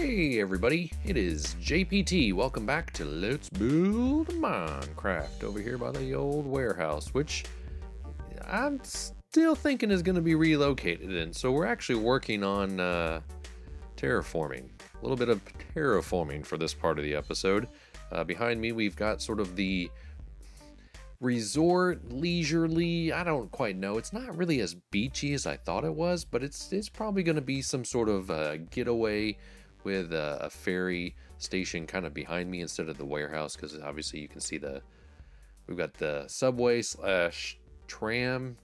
Hey everybody, it is JPT. Welcome back to Let's Build Minecraft over here by the old warehouse, which I'm still thinking is going to be relocated in. So we're actually working on terraforming, a little bit of terraforming for this part of the episode. Behind me, we've got sort of the resort, leisurely, I don't quite know. It's not really as beachy as I thought it was, but it's probably going to be some sort of getaway with a ferry station kind of behind me instead of the warehouse, because obviously you can see we've got the subway slash train,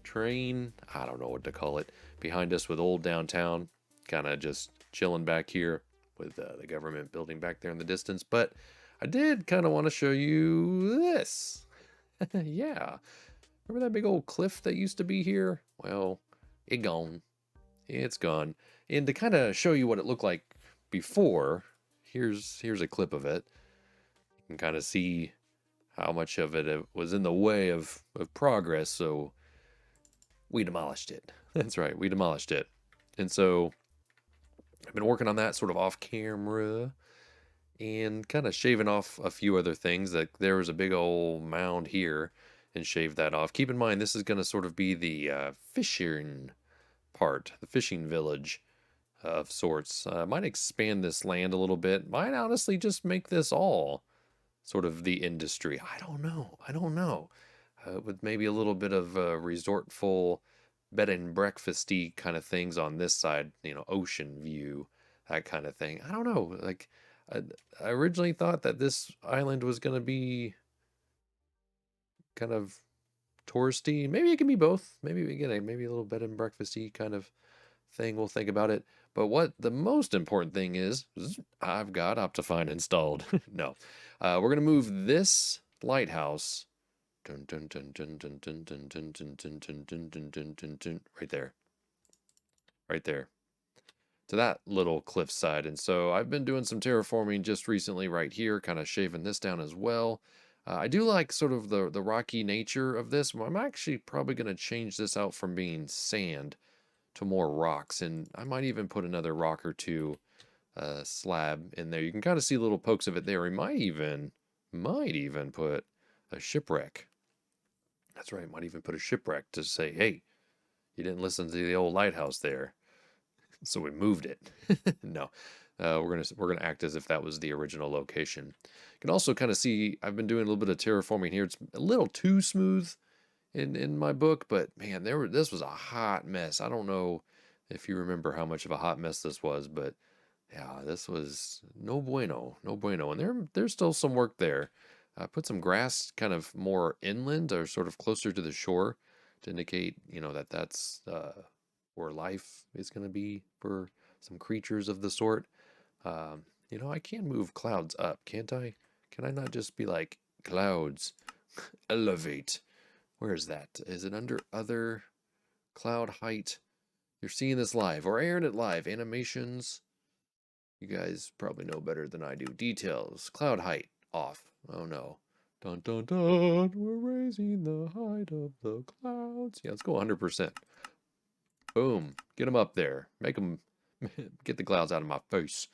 I don't know what to call it, behind us with old downtown, kind of just chilling back here with the government building back there in the distance. But I did kind of want to show you this. Yeah. Remember that big old cliff that used to be here? Well, it gone. It's gone. And to kind of show you what it looked like before, here's a clip of it. You can kind of see how much of it was in the way of progress, so we demolished it. That's right, we demolished it. And so I've been working on that sort of off camera and kind of shaving off a few other things. Like there was a big old mound here and shaved that off. Keep in mind, this is going to sort of be the fishing part, the fishing village of sorts. Might expand this land a little bit. Might honestly just make this all sort of the industry. I don't know. With maybe a little bit of resortful bed and breakfasty kind of things on this side, ocean view, that kind of thing. I don't know. Like, I originally thought that this island was going to be kind of touristy. Maybe it can be both. Maybe we get maybe a little bed and breakfasty kind of thing. We'll think about it. But what the most important thing is I've got Optifine installed. No, we're going to move this lighthouse right there, right there, to that little cliffside. And so I've been doing some terraforming just recently right here, kind of shaving this down as well. I do like sort of the rocky nature of this. I'm actually probably going to change this out from being sand to more rocks, and I might even put another rock or two slab in there. You can kind of see little pokes of it there. We might even put a shipwreck. That's right, might even put a shipwreck to say, hey, you didn't listen to the old lighthouse there, so we moved it. No, we're gonna act as if that was the original location. You can also kind of see I've been doing a little bit of terraforming here. It's a little too smooth in my book, but man, this was a hot mess. I don't know if you remember how much of a hot mess this was, but yeah, this was no bueno, no bueno. And there's still some work there. Put some grass kind of more inland or sort of closer to the shore to indicate, that's where life is going to be for some creatures of the sort. I can move clouds up, can't I? Can I not just be like, clouds, elevate? Where is that? Is it under other cloud height? You're seeing this live or airing it live. Animations. You guys probably know better than I do. Details. Cloud height off. Oh no. Dun dun dun. We're raising the height of the clouds. Yeah, let's go 100%. Boom. Get them up there. Make them get the clouds out of my face.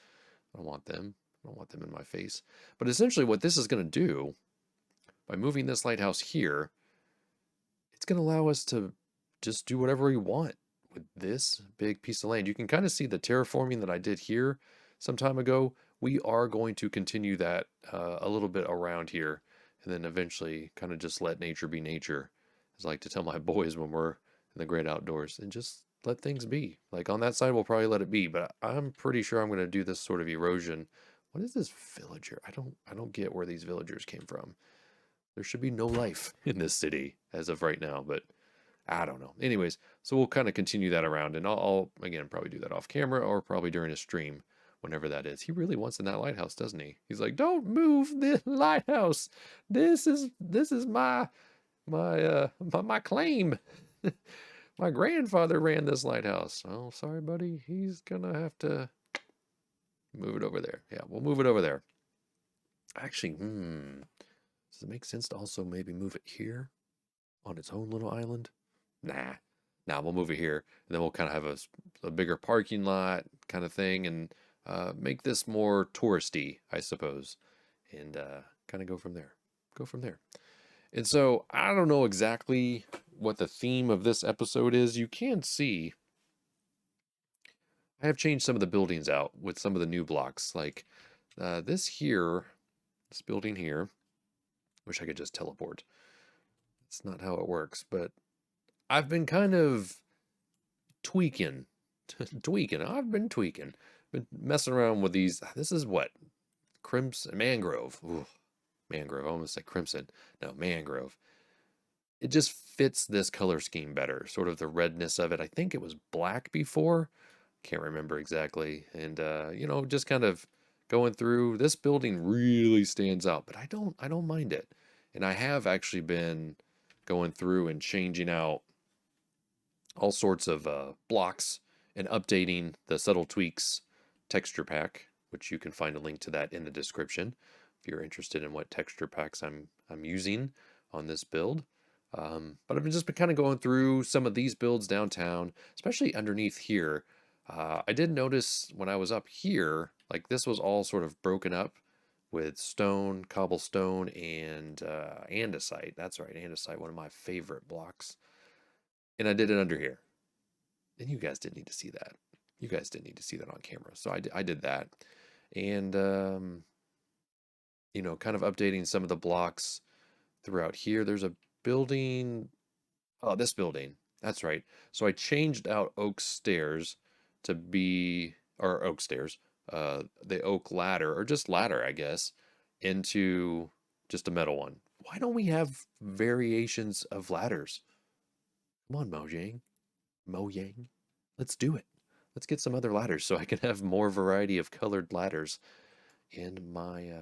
I don't want them. I don't want them in my face. But essentially what this is going to do, by moving this lighthouse here, it's going to allow us to just do whatever we want with this big piece of land. You can kind of see the terraforming that I did here some time ago. We are going to continue that a little bit around here, and then eventually kind of just let nature be nature, as I like to tell my boys when we're in the great outdoors, and just let things be. Like on that side, we'll probably let it be, but I'm pretty sure I'm going to do this sort of erosion. What is this villager? I don't get where these villagers came from. There should be no life in this city as of right now, but I don't know. Anyways, so we'll kind of continue that around, and I'll again probably do that off camera or probably during a stream, whenever that is. He really wants in that lighthouse, doesn't he? He's like, "Don't move this lighthouse. This is my claim. My grandfather ran this lighthouse." Oh, sorry, buddy. He's gonna have to move it over there. Yeah, we'll move it over there. Actually, does it make sense to also maybe move it here on its own little island? Nah, we'll move it here, and then we'll kind of have a bigger parking lot kind of thing, and make this more touristy, I suppose, and kind of go from there. Go from there. And so I don't know exactly what the theme of this episode is. You can see I have changed some of the buildings out with some of the new blocks. Like this here, this building here. Wish I could just teleport. It's not how it works, but I've been kind of tweaking. Tweaking. I've been tweaking. Been messing around with these. This is what? Crimson Mangrove. Ooh, Mangrove. I almost said crimson. No, Mangrove. It just fits this color scheme better. Sort of the redness of it. I think it was black before. Can't remember exactly. And you know, just kind of going through this building really stands out, but I don't mind it. And I have actually been going through and changing out all sorts of blocks and updating the subtle tweaks texture pack, which you can find a link to that in the description if you're interested in what texture packs I'm using on this build. But I've just been kind of going through some of these builds downtown, especially underneath here. I did notice when I was up here, like this was all sort of broken up with stone, cobblestone, and andesite. That's right, andesite, one of my favorite blocks. And I did it under here. And you guys didn't need to see that. You guys didn't need to see that on camera. So I did that. And, you know, kind of updating some of the blocks throughout here. There's a building. Oh, this building. That's right. So I changed out oak stairs to be, or oak stairs, the oak ladder, or just ladder, I guess, into just a metal one. Why don't we have variations of ladders? Come on, Mojang. Mojang. Let's do it. Let's get some other ladders so I can have more variety of colored ladders in my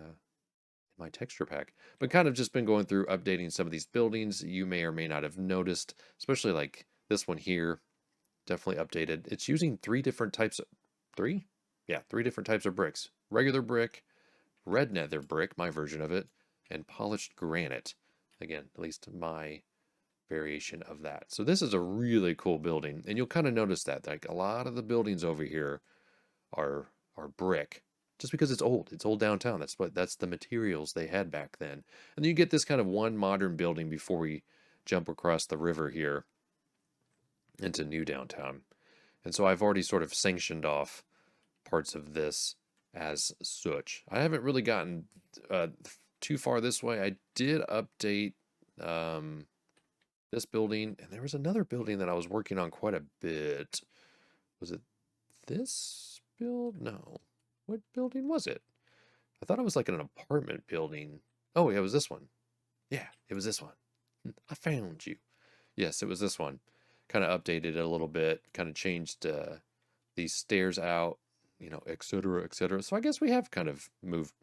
texture pack. But kind of just been going through updating some of these buildings you may or may not have noticed, especially like this one here. Definitely updated. It's using three different types of three? Yeah, three different types of bricks. Regular brick, red nether brick, my version of it, and polished granite. Again, at least my variation of that. So this is a really cool building, and you'll kind of notice that like a lot of the buildings over here are brick just because it's old. It's old downtown. That's the materials they had back then. And then you get this kind of one modern building before we jump across the river here into new downtown. And so I've already sort of sanctioned off parts of this as such. I haven't really gotten too far this way. I did update this building, and there was another building that I was working on quite a bit. Was it this build? No. What building was it? I thought it was like an apartment building. Oh, yeah, it was this one. Yeah, it was this one. I found you. Yes, it was this one. Kind of updated it a little bit, kind of changed these stairs out, you know, et cetera, et cetera. So I guess we have kind of moved,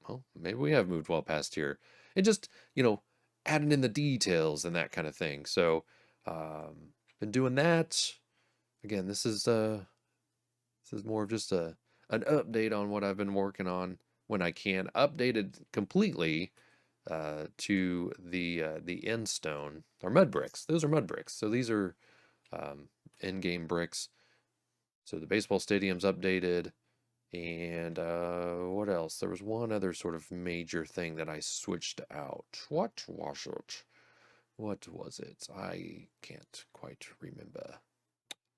well, maybe we have moved well past here. And just, you know, adding in the details and that kind of thing. So, been doing that. Again, this is more of just an update on what I've been working on when I can. Updated completely to the end stone or mud bricks. Those are mud bricks. So these are in-game bricks. So the baseball stadium's updated. And what else? There was one other sort of major thing that I switched out. What was it? What was it? I can't quite remember.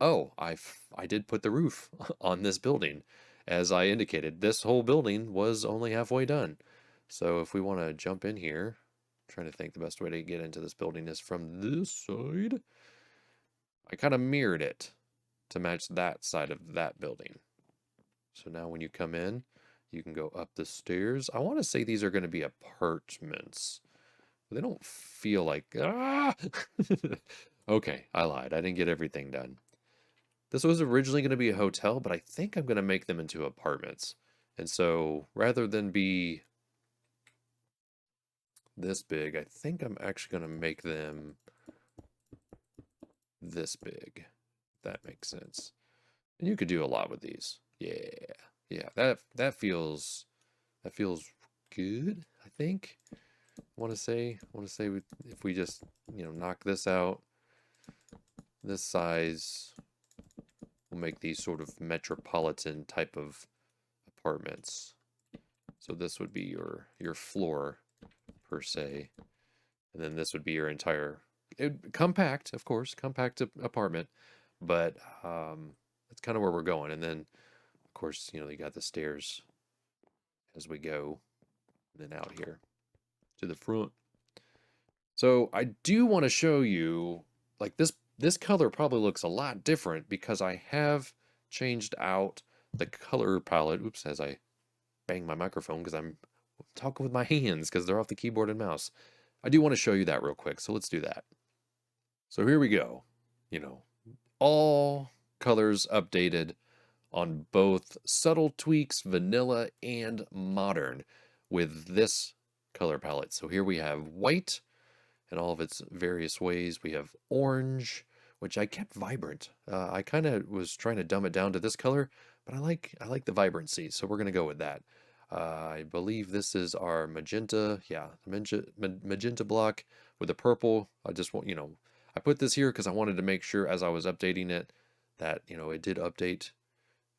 Oh, I did put the roof on this building. As I indicated, this whole building was only halfway done. So if we want to jump in here, I'm trying to think the best way to get into this building is from this side. I kind of mirrored it to match that side of that building. So now when you come in, you can go up the stairs. I want to say these are going to be apartments. They don't feel like, ah! Okay, I lied. I didn't get everything done. This was originally going to be a hotel, but I think I'm going to make them into apartments. And so rather than be this big, I think I'm actually going to make them this big. If that makes sense. And you could do a lot with these. Yeah. Yeah, that feels good, I think. Want to say if we just, you know, knock this out, this size will make these sort of metropolitan type of apartments. So this would be your floor per se, and then this would be your entire compact, of course, compact apartment, but that's kind of where we're going. And then, of course, you know, you got the stairs as we go, and then out here to the front. So I do want to show you, like this color probably looks a lot different because I have changed out the color palette. Oops, as I bang my microphone because I'm talking with my hands because they're off the keyboard and mouse. I do want to show you that real quick, so let's do that. So here we go. You know, all colors updated on both Subtle Tweaks, Vanilla, and Modern with this color palette. So here we have white in all of its various ways. We have orange, which I kept vibrant. I kind of was trying to dumb it down to this color, but I like the vibrancy, so we're gonna go with that. I believe this is our magenta, yeah, magenta block with the purple. I just want, you know, I put this here because I wanted to make sure as I was updating it that, you know, it did update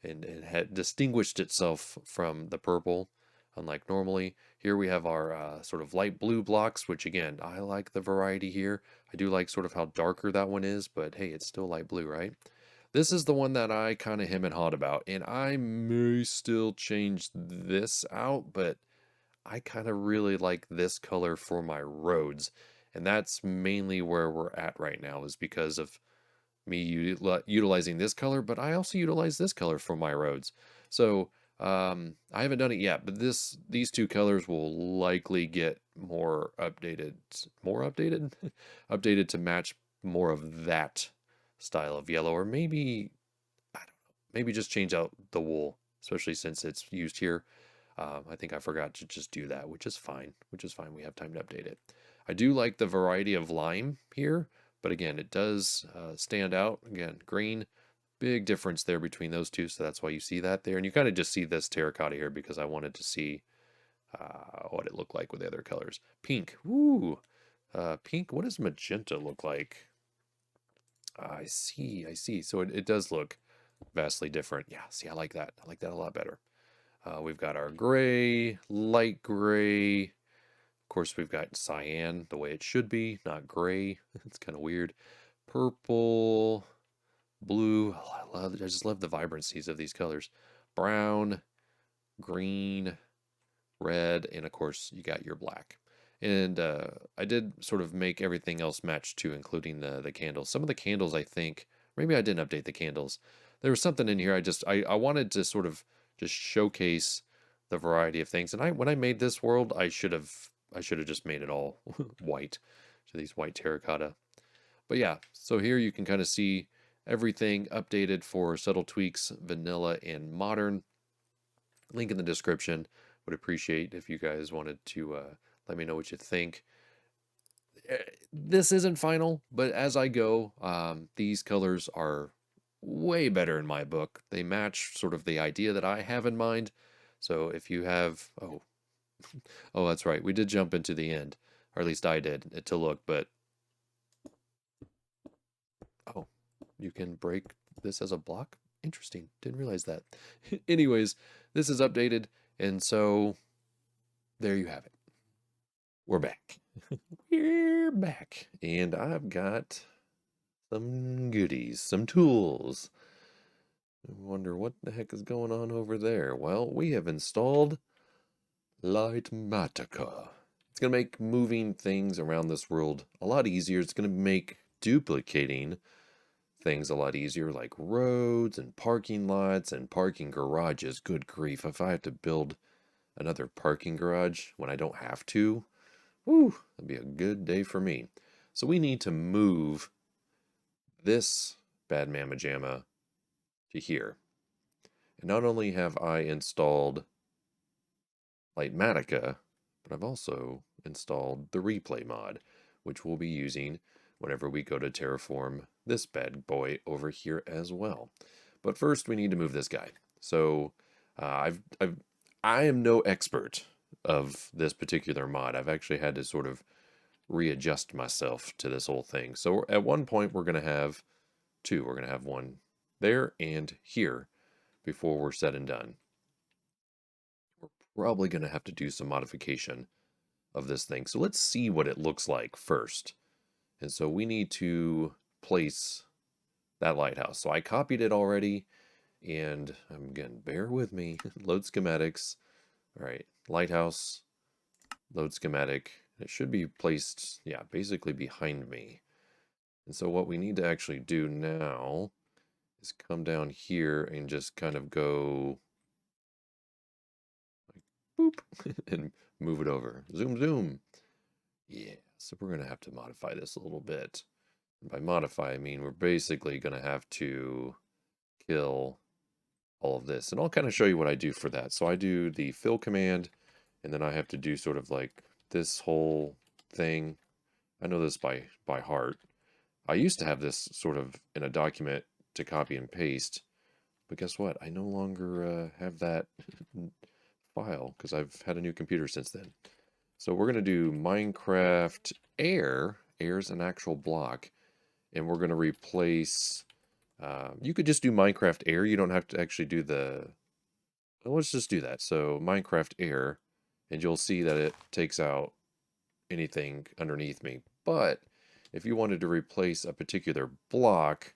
and it had distinguished itself from the purple, unlike normally. Here we have our sort of light blue blocks, which again, I like the variety here. I do like sort of how darker that one is, but hey, it's still light blue, right? This is the one that I kind of hem and hawed about, and I may still change this out, but I kind of really like this color for my roads. And that's mainly where we're at right now, is because of me utilizing this color, but I also utilize this color for my roads. So I haven't done it yet, but these two colors will likely get more updated, updated to match more of that style of yellow, or maybe I don't know, maybe just change out the wool, especially since it's used here. I think I forgot to just do that, which is fine. Which is fine. We have time to update it. I do like the variety of lime here, but again, it does stand out. Again, green, big difference there between those two, so that's why you see that there. And you kind of just see this terracotta here because I wanted to see what it looked like with the other colors. Pink, woo! Pink, what does magenta look like? I see. So it does look vastly different. Yeah, see, I like that. I like that a lot better. We've got our gray, light gray. Of course, we've got cyan, the way it should be, not gray. It's kind of weird. Purple, blue. Oh, I just love the vibrancies of these colors. Brown, green, red, and of course, you got your black. And I did sort of make everything else match too, including the candles. Some of the candles, I think, maybe I didn't update the candles. There was something in here I wanted to sort of just showcase the variety of things. And when I made this world, I should have just made it all white. So these white terracotta. But yeah, so here you can kind of see everything updated for Subtle Tweaks, Vanilla, and Modern. Link in the description. Would appreciate if you guys wanted to let me know what you think. This isn't final, but as I go, these colors are way better in my book. They match sort of the idea that I have in mind. So if you have, oh, that's right, we did jump into the end, or at least I did, to look, but, oh, you can break this as a block? Interesting, didn't realize that. Anyways, this is updated, and so there you have it. We're back. We're back, and I've got some goodies, some tools. I wonder what the heck is going on over there. Well, we have installed Lightmatica. It's going to make moving things around this world a lot easier. It's going to make duplicating things a lot easier, like roads and parking lots and parking garages. Good grief, if I have to build another parking garage when I don't have to, whew, that'd be a good day for me. So we need to move this bad mamma jamma to here. And not only have I installed Lightmatica, but I've also installed the replay mod, which we'll be using whenever we go to terraform this bad boy over here as well. But first we need to move this guy. So I am no expert of this particular mod. I've actually had to sort of readjust myself to this whole thing. So at one point we're going to have two. We're going to have one there and here before we're said and done. probably going to have to do some modification of this thing. So let's see what it looks like first. And so we need to place that lighthouse. So I copied it already, and again, bear with me. Load schematics. All right, lighthouse, load schematic. It should be placed, yeah, basically behind me. And so what we need to actually do now is come down here and just kind of go like boop and move it over. Zoom, zoom. Yeah, so we're going to have to modify this a little bit. And by modify, I mean we're basically going to have to kill all of this. And I'll kind of show you what I do for that. So I do the fill command, and then I have to do sort of like this whole thing. I know this by heart. I used to have this sort of in a document to copy and paste, but guess what? I no longer have that file because I've had a new computer since then. So we're going to do Minecraft air. Air is an actual block, and we're going to replace. You could just do Minecraft air. You don't have to actually do the. Well, let's just do that. So Minecraft air, and you'll see that it takes out anything underneath me. But if you wanted to replace a particular block,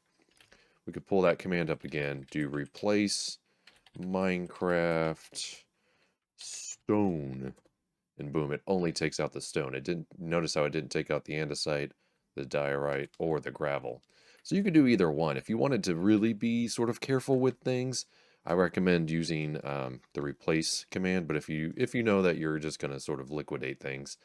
we could pull that command up again. Do replace Minecraft stone. And boom, it only takes out the stone. It didn't notice how it didn't take out the andesite, the diorite, or the gravel. So you could do either one. If you wanted to really be sort of careful with things, I recommend using the replace command. But if you know that you're just going to sort of liquidate things,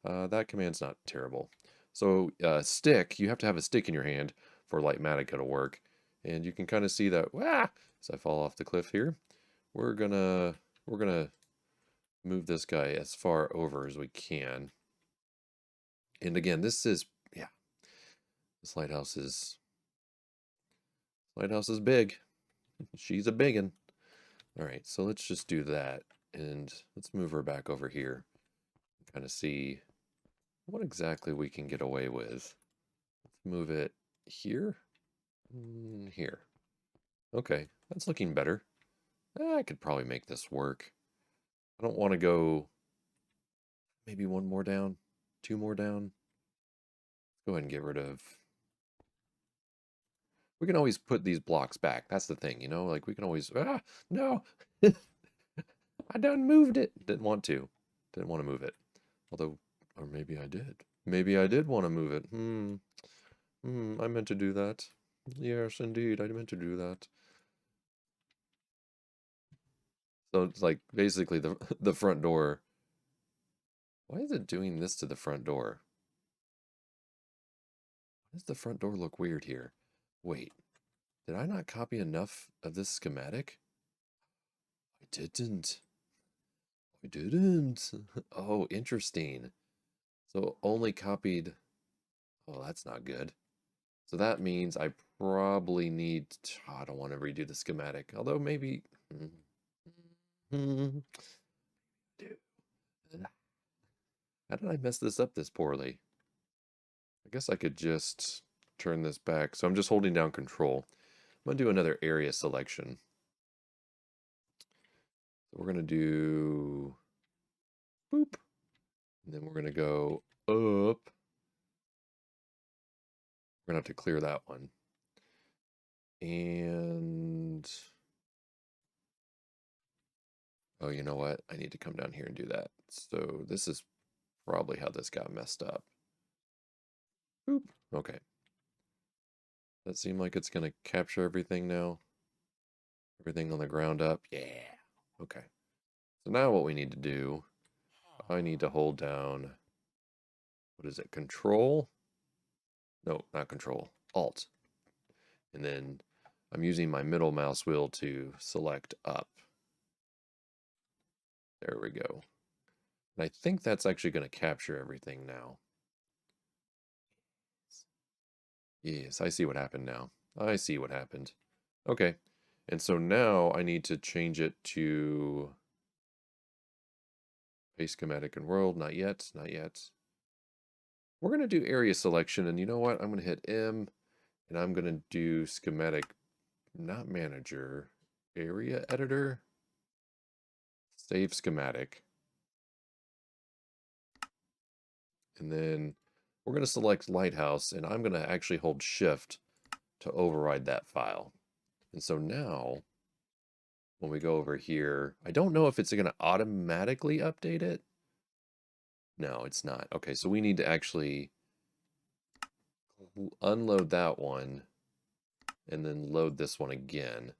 that command's not terrible. So stick, you have to have a stick in your hand for Lightmatica to work. And you can kind of see that, as I fall off the cliff here, we're gonna move this guy as far over as we can. And again, this is, yeah, this lighthouse is big. She's a biggin. All right, so let's just do that. And let's move her back over here. Kind of see what exactly we can get away with. Let's move it here. Here. Okay, that's looking better. I could probably make this work. I don't want to go maybe one more down, two more down. Go ahead and get rid of. We can always put these blocks back. That's the thing, you know? Like we can always, no. I done moved it. Didn't want to. Didn't want to move it. Although, or maybe I did. Maybe I did want to move it. I meant to do that. Yes, indeed, I meant to do that. So it's like basically the the front door. Why is it doing this to the front door? Why does the front door look weird here? Wait, did I not copy enough of this schematic? I didn't. I didn't. Oh, interesting. So only copied. Oh, that's not good. So that means I probably need. I don't want to redo the schematic. Although maybe. Dude, how did I mess this up this poorly? I guess I could just turn this back. So I'm just holding down control. I'm going to do another area selection. So we're going to do boop. And then we're going to go up. We're going to have to clear that one. And oh, you know what? I need to come down here and do that. So this is probably how this got messed up. Boop. Okay. That seem like it's going to capture everything now. Everything on the ground up. Yeah. Okay. So now what we need to do, I need to hold down, what is it, Control? No, not Control, Alt. And then I'm using my middle mouse wheel to select up. There we go. And I think that's actually going to capture everything now. Yes, I see what happened now. I see what happened. Okay. And so now I need to change it to paste schematic and world. Not yet. Not yet. We're going to do area selection. And you know what? I'm going to hit M and I'm going to do schematic, not manager, area editor. Save schematic. And then we're going to select lighthouse, and I'm going to actually hold shift to override that file. And so now when we go over here, I don't know if it's going to automatically update it. No, it's not. Okay, so we need to actually unload that one and then load this one again.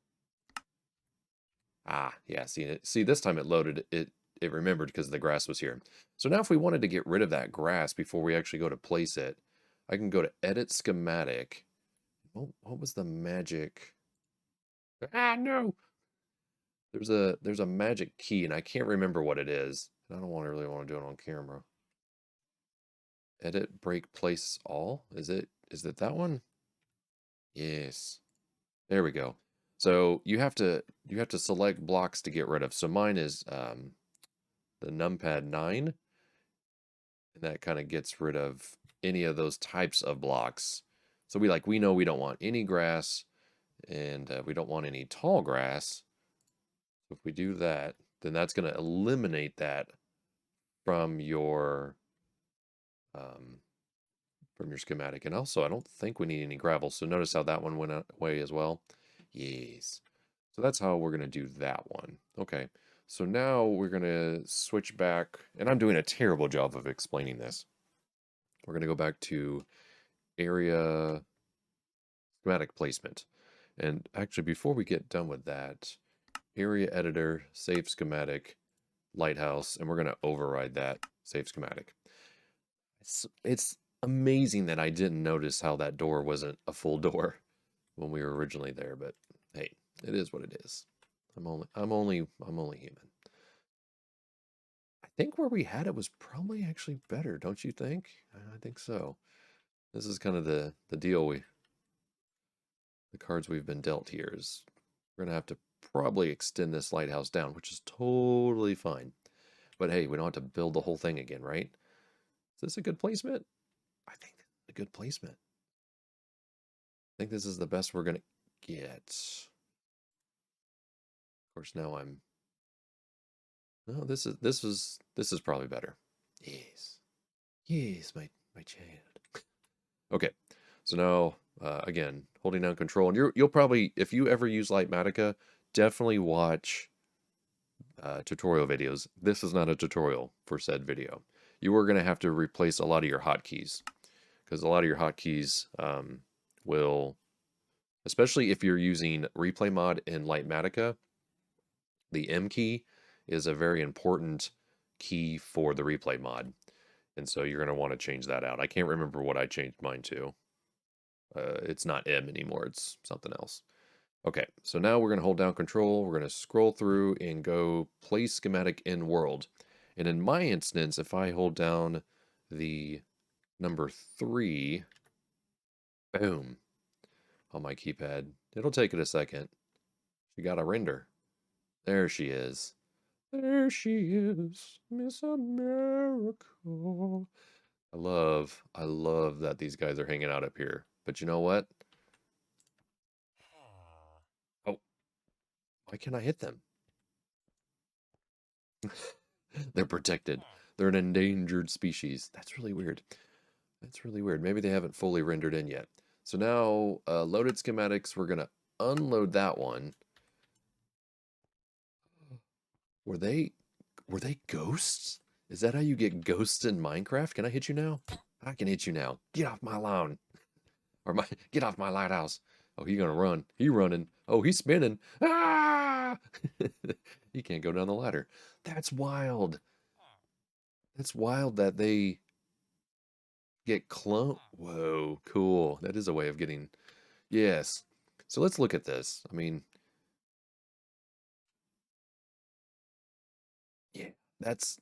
Ah, yeah, see this time it loaded it remembered because the grass was here. So now if we wanted to get rid of that grass before we actually go to place it, I can go to edit schematic. What was the magic? Ah, no. There's a magic key and I can't remember what it is. I don't really want to do it on camera. Edit break place all? Is it that one? Yes. There we go. So you have to select blocks to get rid of. So mine is the numpad 9, and that kind of gets rid of any of those types of blocks. So we know we don't want any grass, and we don't want any tall grass. So if we do that, then that's going to eliminate that from your um, schematic. And also, I don't think we need any gravel. So notice how that one went away as well. Yes. So that's how we're going to do that one. Okay. So now we're going to switch back, and I'm doing a terrible job of explaining this. We're going to go back to area schematic placement. And actually, before we get done with that, area editor, save schematic, lighthouse, and we're going to override that save schematic. It's amazing that I didn't notice how that door wasn't a full door when we were originally there, but hey, it is what it is. I'm only human. I think where we had it was probably actually better, don't you think? I think so. This is kind of the deal the cards we've been dealt here is we're gonna have to probably extend this lighthouse down, which is totally fine. But hey, we don't have to build the whole thing again, right? Is this a good placement? I think a good placement. I think this is the best we're gonna get. Of course, now I'm. No, this is probably better. Yes, yes, my child. Okay, so now again, holding down control, and you'll probably, if you ever use Lightmatica, definitely watch tutorial videos. This is not a tutorial for said video. You are going to have to replace a lot of your hotkeys because a lot of your hotkeys will, especially if you're using replay mod in Lightmatica, the M key is a very important key for the replay mod. And so you're going to want to change that out. I can't remember what I changed mine to. It's not M anymore. It's something else. Okay, so now we're going to hold down control. We're going to scroll through and go place schematic in world. And in my instance, if I hold down the number 3, boom, on my keypad, it'll take it a second. She got a render. There she is. There she is, Miss America. I love that these guys are hanging out up here. But you know what? Oh, why can't I hit them? They're protected. They're an endangered species. That's really weird. That's really weird. Maybe they haven't fully rendered in yet. So now, loaded schematics, we're going to unload that one. Were they ghosts? Is that how you get ghosts in Minecraft? Can I hit you now? I can hit you now. Get off my lawn. Or get off my lighthouse. Oh, he's gonna run. He running. Oh, he's spinning. Ah! He can't go down the ladder. That's wild. That's wild that they get clone. Whoa, cool. That is a way of getting. Yes. So let's look at this. I mean, yeah, that's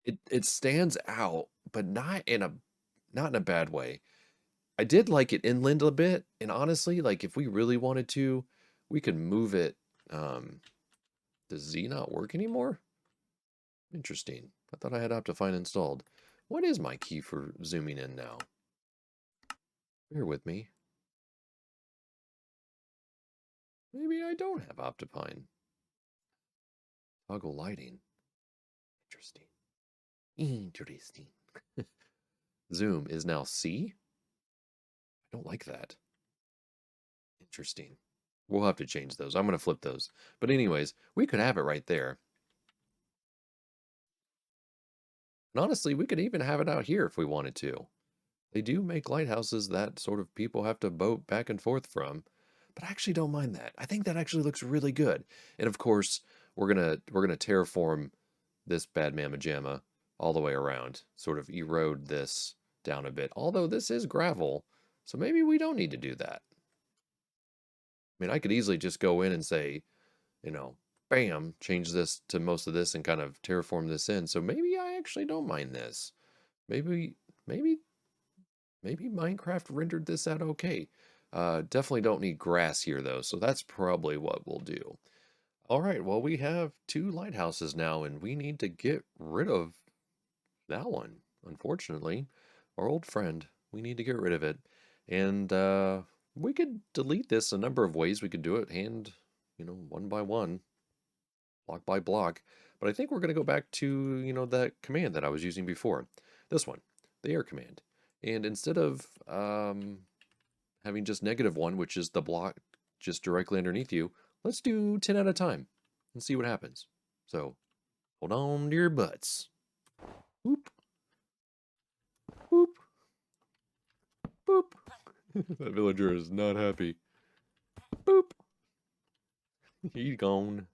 it stands out, but not in a bad way. I did like it inland a bit, and honestly, like if we really wanted to, we could move it. Does Z not work anymore? Interesting. I thought I had Optifine installed. What is my key for zooming in now? Bear with me. Maybe I don't have Optifine. Toggle lighting. Interesting. Interesting. Zoom is now C? I don't like that. Interesting. We'll have to change those. I'm going to flip those. But anyways, we could have it right there. And honestly, we could even have it out here if we wanted to. They do make lighthouses that sort of people have to boat back and forth from. But I actually don't mind that. I think that actually looks really good. And of course, we're gonna terraform this bad mamma jamma all the way around, sort of erode this down a bit. Although this is gravel, so maybe we don't need to do that. I mean, I could easily just go in and say, you know, bam, change this to most of this and kind of terraform this in. So maybe I actually don't mind this. Maybe, maybe, maybe Minecraft rendered this out okay. Definitely don't need grass here though, so that's probably what we'll do. All right, well, we have two lighthouses now, and we need to get rid of that one, unfortunately. Our old friend, we need to get rid of it. And we could delete this a number of ways. We could do it one by one, block by block. But I think we're going to go back to, that command that I was using before. This one, the air command. And instead of having just -1, which is the block just directly underneath you, let's do 10 at a time and see what happens. So, hold on to your butts. Whoop. Whoop. Boop. That villager is not happy. Boop. He's gone.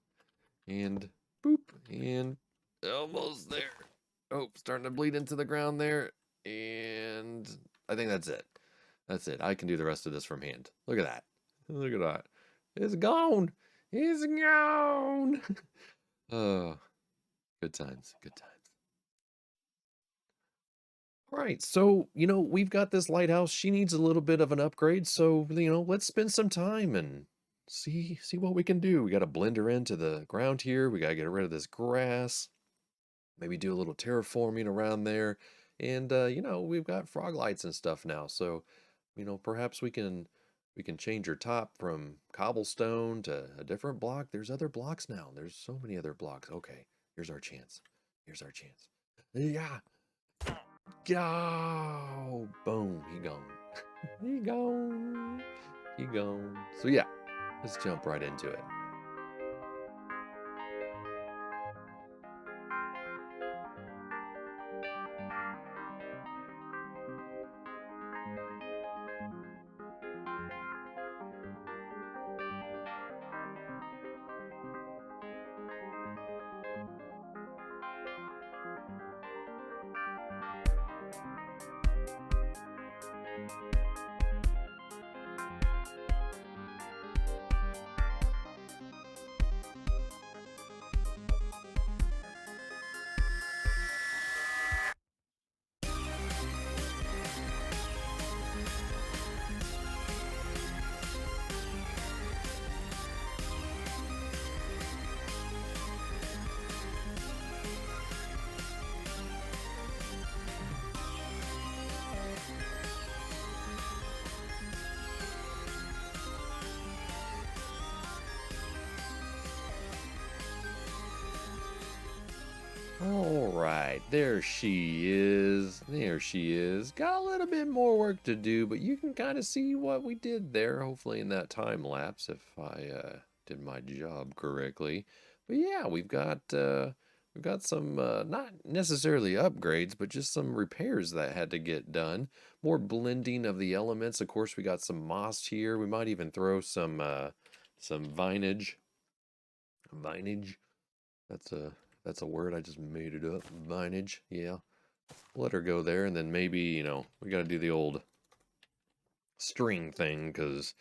And boop. And almost there. Oh, starting to bleed into the ground there. And I think that's it. That's it. I can do the rest of this from hand. Look at that. Look at that. It's gone. It's gone. Oh, good times. Good times. All right, so, we've got this lighthouse. She needs a little bit of an upgrade, so, let's spend some time and see what we can do. We got to blend her into the ground here. We got to get rid of this grass. Maybe do a little terraforming around there. And we've got frog lights and stuff now. So, perhaps we can change her top from cobblestone to a different block. There's other blocks now. There's so many other blocks. Okay, here's our chance. Here's our chance. Yeah. Go! Boom, he gone. He gone. He gone. So yeah, let's jump right into it. All right, there she is. There she is. Got a little bit more work to do, but you can kind of see what we did there, hopefully in that time lapse, if I did my job correctly. But yeah, we've got some not necessarily upgrades, but just some repairs that had to get done. More blending of the elements. Of course, we got some moss here. We might even throw some vinage. Vinage. That's a word. I just made it up. Vinage. Yeah. Let her go there, and then maybe, we got to do the old string thing, because,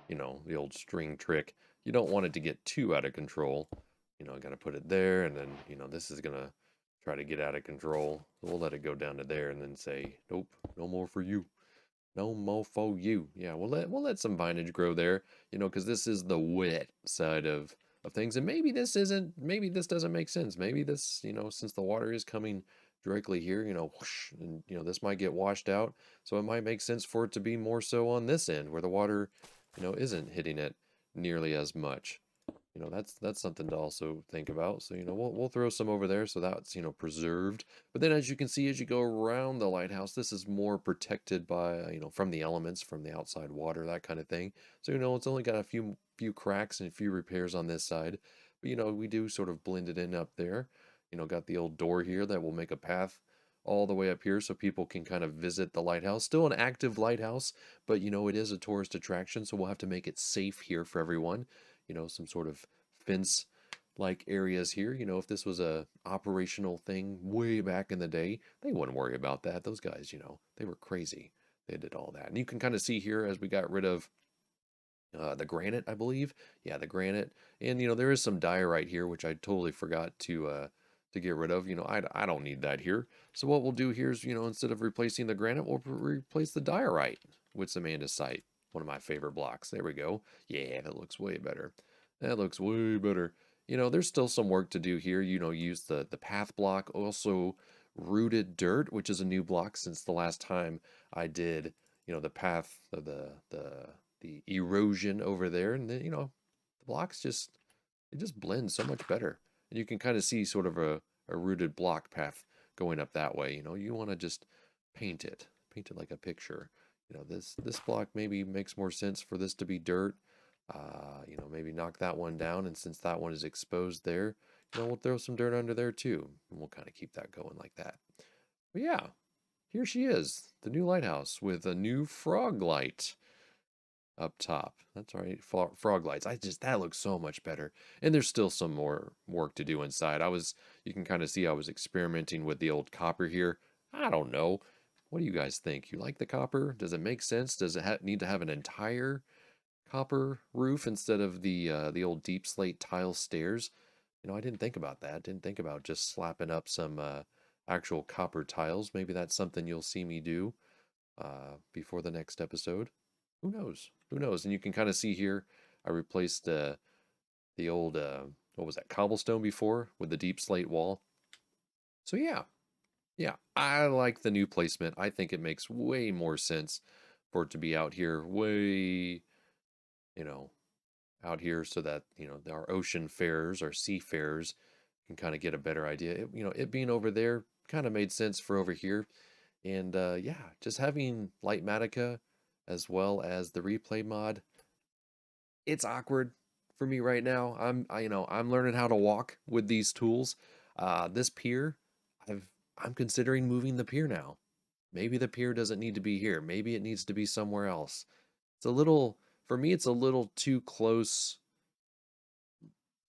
the old string trick. You don't want it to get too out of control. I got to put it there, and then, this is going to try to get out of control. We'll let it go down to there and then say, nope, no more for you. No more for you. Yeah, we'll let some vinage grow there, because this is the wet side of things. And maybe this doesn't make sense. Maybe this, since the water is coming directly here, whoosh, and this might get washed out. So it might make sense for it to be more so on this end where the water, isn't hitting it nearly as much. That's something to also think about. So, we'll throw some over there so that's, preserved. But then as you can see, as you go around the lighthouse, this is more protected by, from the elements, from the outside water, that kind of thing. So, it's only got a few cracks and a few repairs on this side. But, we do sort of blend it in up there. Got the old door here that will make a path all the way up here so people can kind of visit the lighthouse. Still an active lighthouse, but it is a tourist attraction, so we'll have to make it safe here for everyone. Some sort of fence like areas here. If this was a operational thing way back in the day, they wouldn't worry about that. Those guys, they were crazy. They did all that. And you can kind of see here as we got rid of the granite, I believe. Yeah, the granite. And there is some diorite here, which I totally forgot to get rid of. I don't need that here. So what we'll do here is, instead of replacing the granite, we'll replace the diorite with some andesite. One of my favorite blocks. There we go. Yeah, that looks way better. That looks way better. There's still some work to do here. Use the path block. Also rooted dirt, which is a new block since the last time I did, the path of the erosion over there, and then the blocks just blend so much better, and you can kind of see sort of a rooted block path going up that way. You want to just paint it like a picture. This block maybe makes more sense for this to be dirt. Maybe knock that one down, and since that one is exposed there, we'll throw some dirt under there too, and we'll kind of keep that going like that. But yeah, here she is, the new lighthouse with a new frog light up top. That's right, frog lights. That looks so much better. And there's still some more work to do inside. You can kind of see I was experimenting with the old copper here. I don't know. What do you guys think? You like the copper? Does it make sense? Does it need to have an entire copper roof instead of the old deep slate tile stairs? I didn't think about that. Didn't think about just slapping up some actual copper tiles. Maybe that's something you'll see me do before the next episode. Who knows? Who knows? And you can kind of see here, I replaced the old, what was that, cobblestone before with the deep slate wall. So yeah, yeah, I like the new placement. I think it makes way more sense for it to be out here, way, you know, out here so that, our ocean fares, our seafarers can kind of get a better idea. It being over there kind of made sense for over here. And yeah, just having Lightmatica as well as the replay mod, it's awkward for me right now. I'm learning how to walk with these tools. This pier, I'm considering moving the pier now. Maybe the pier doesn't need to be here. Maybe it needs to be somewhere else. It's a little, for me, it's a little too close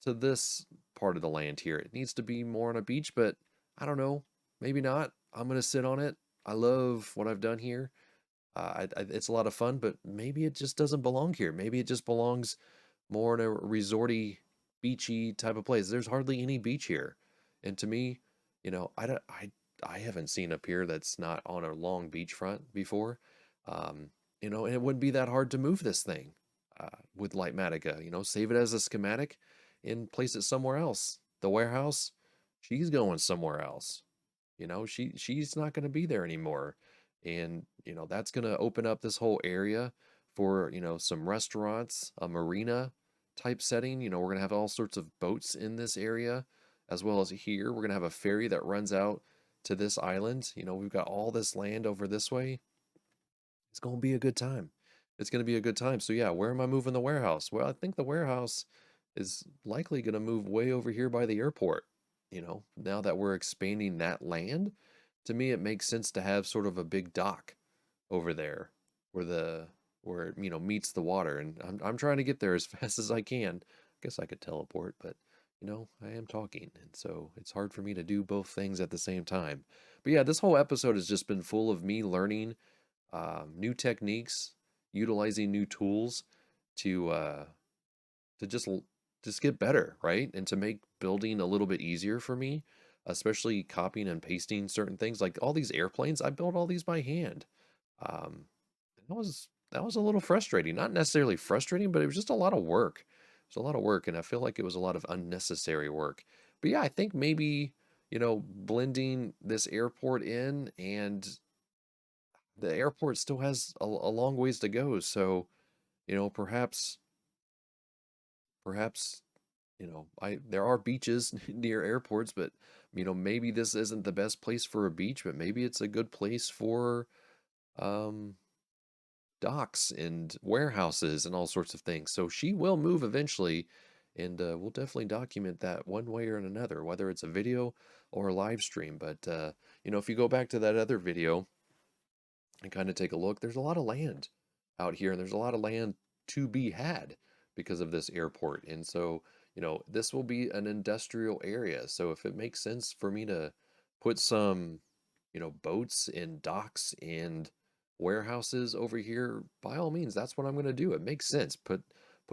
to this part of the land here. It needs to be more on a beach, but I don't know. Maybe not. I'm gonna sit on it. I love what I've done here. It's a lot of fun, but maybe it just doesn't belong here. Maybe it just belongs more in a resorty, beachy type of place. There's hardly any beach here, and to me, I don't, I haven't seen a pier that's not on a long beachfront before. Um, and it wouldn't be that hard to move this thing with Lightmatica. Save it as a schematic and place it somewhere else. The warehouse, she's going somewhere else. She's not going to be there anymore. And, that's going to open up this whole area for, some restaurants, a marina type setting. We're going to have all sorts of boats in this area, as well as here. We're going to have a ferry that runs out to this island. We've got all this land over this way. It's going to be a good time. It's going to be a good time. So, yeah, where am I moving the warehouse? Well, I think the warehouse is likely going to move way over here by the airport. Now that we're expanding that land, to me, it makes sense to have sort of a big dock over there where it, meets the water. And I'm trying to get there as fast as I can. I guess I could teleport, but I am talking, and so it's hard for me to do both things at the same time. But yeah, this whole episode has just been full of me learning new techniques, utilizing new tools to just get better, right? And to make building a little bit easier for me, especially copying and pasting certain things. Like all these airplanes, I built all these by hand. Um, that was a little frustrating. Not necessarily frustrating, but it was just a lot of work. It was a lot of work, and I feel like it was a lot of unnecessary work. But yeah, I think maybe, blending this airport in, and the airport still has a long ways to go. So, perhaps there are beaches near airports, but maybe this isn't the best place for a beach, but maybe it's a good place for um docks and warehouses and all sorts of things. So she will move eventually, and we'll definitely document that one way or another, whether it's a video or a live stream. But if you go back to that other video and kind of take a look, there's a lot of land out here, and there's a lot of land to be had because of this airport. And so, this will be an industrial area. So if it makes sense for me to put some, boats and docks and warehouses over here, by all means, that's what I'm going to do. It makes sense. Put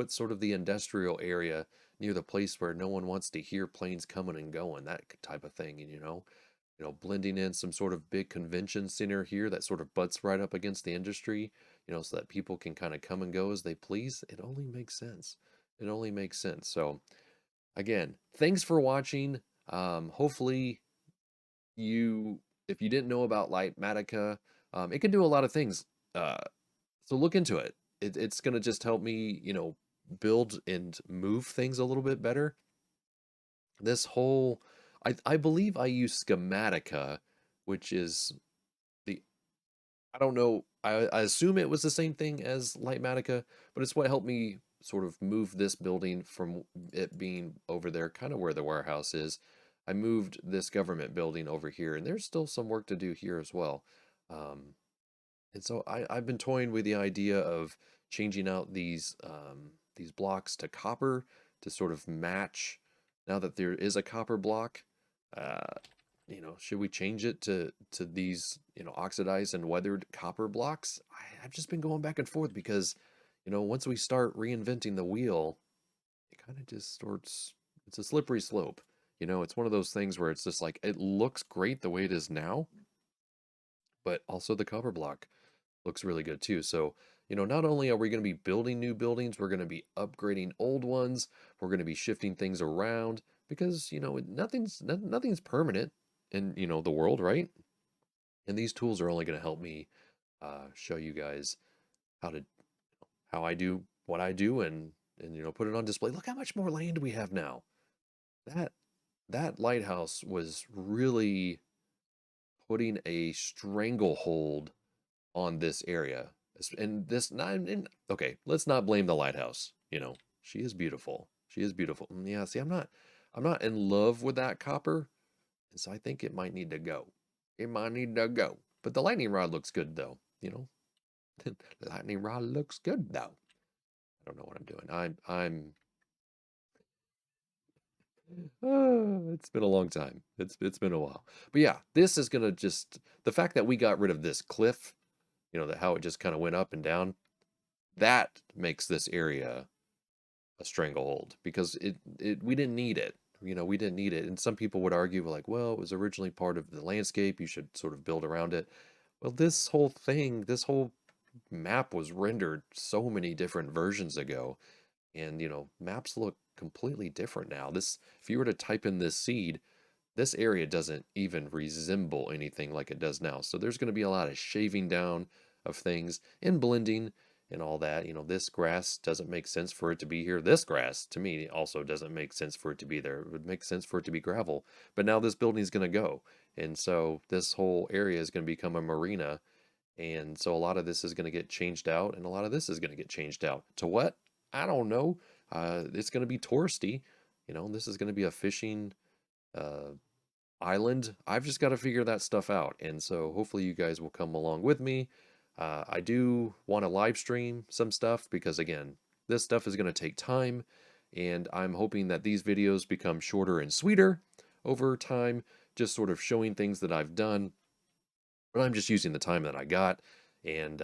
sort of the industrial area near the place where no one wants to hear planes coming and going, that type of thing. And blending in some sort of big convention center here that sort of butts right up against the industry, so that people can kind of come and go as they please. It only makes sense. It only makes sense. So again, thanks for watching. Hopefully you, if you didn't know about Lightmatica, it can do a lot of things. Uh, so look into it. It's gonna just help me, build and move things a little bit better. This whole, I believe I use Schematica, which is the, I don't know, I assume it was the same thing as Lightmatica, but it's what helped me sort of move this building from it being over there, kind of where the warehouse is. I moved this government building over here, and there's still some work to do here as well. Um, and so I've been toying with the idea of changing out these blocks to copper to sort of match. Now that there is a copper block, uh, should we change it to these oxidized and weathered copper blocks? I've just been going back and forth because once we start reinventing the wheel, it kind of just starts. It's a slippery slope. It's one of those things where it's just like it looks great the way it is now, but also the copper block looks really good too. So, not only are we going to be building new buildings, we're going to be upgrading old ones. We're going to be shifting things around because, nothing's permanent in, the world, right? And these tools are only going to help me show you guys how to how I do what I do and put it on display. Look how much more land we have now. That that lighthouse was really putting a stranglehold on this area. And this not and okay, let's not blame the lighthouse. She is beautiful. She is beautiful. Yeah, see, I'm not in love with that copper, and so I think it might need to go. It might need to go. But the lightning rod looks good though. The lightning rod looks good though. I don't know what I'm doing. I'm it's been a long time. It's been a while. But yeah, this is gonna just the fact that we got rid of this cliff, that how it just kind of went up and down, that makes this area a stranglehold because it we didn't need it. We didn't need it. And some people would argue like, well, it was originally part of the landscape. You should sort of build around it. Well, this whole map was rendered so many different versions ago. And, maps look completely different now. If you were to type in this seed, this area doesn't even resemble anything like it does now. So there's going to be a lot of shaving down of things and blending and all that. This grass doesn't make sense for it to be here. This grass, to me, also doesn't make sense for it to be there. It would make sense for it to be gravel. But now this building is going to go. And so this whole area is going to become a marina. And so a lot of this is going to get changed out, and a lot of this is going to get changed out. To what? I don't know. It's going to be touristy. This is going to be a fishing uh, island. I've just got to figure that stuff out. And so hopefully you guys will come along with me. I do want to live stream some stuff because, again, this stuff is going to take time. And I'm hoping that these videos become shorter and sweeter over time, just sort of showing things that I've done. But I'm just using the time that I got. And,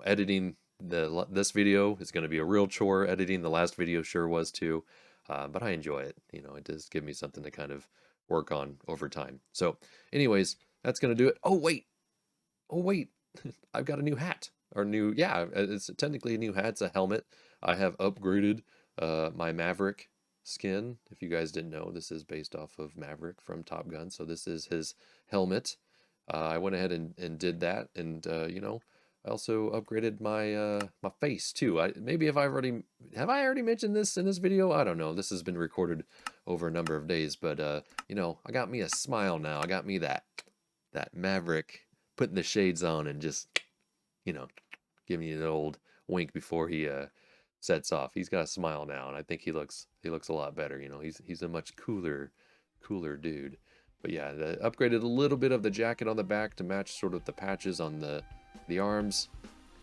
editing this video is going to be a real chore. Editing the last video sure was too. But I enjoy it. It does give me something to kind of work on over time. So, anyways, that's going to do it. Oh, wait. Oh, wait. I've got a new hat. Yeah, it's technically a new hat. It's a helmet. I have upgraded my Maverick skin. If you guys didn't know, this is based off of Maverick from Top Gun. So, this is his helmet. I went ahead and did that. And, I also upgraded my my face too. Maybe have I already mentioned this in this video? I don't know. This has been recorded over a number of days, but you know, I got me a smile now. I got me that Maverick putting the shades on and just, you know, giving you an old wink before he sets off. He's got a smile now, and I think he looks a lot better. You know, he's a much cooler dude. But yeah, upgraded a little bit of the jacket on the back to match sort of the patches on the arms.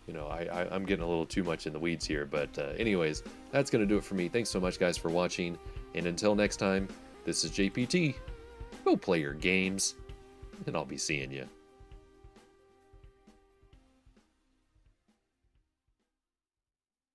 You know, I'm getting a little too much in the weeds here, but anyways, that's gonna do it for me. Thanks so much, guys, for watching, and until next time, this is JPT. Go play your games, and I'll be seeing you.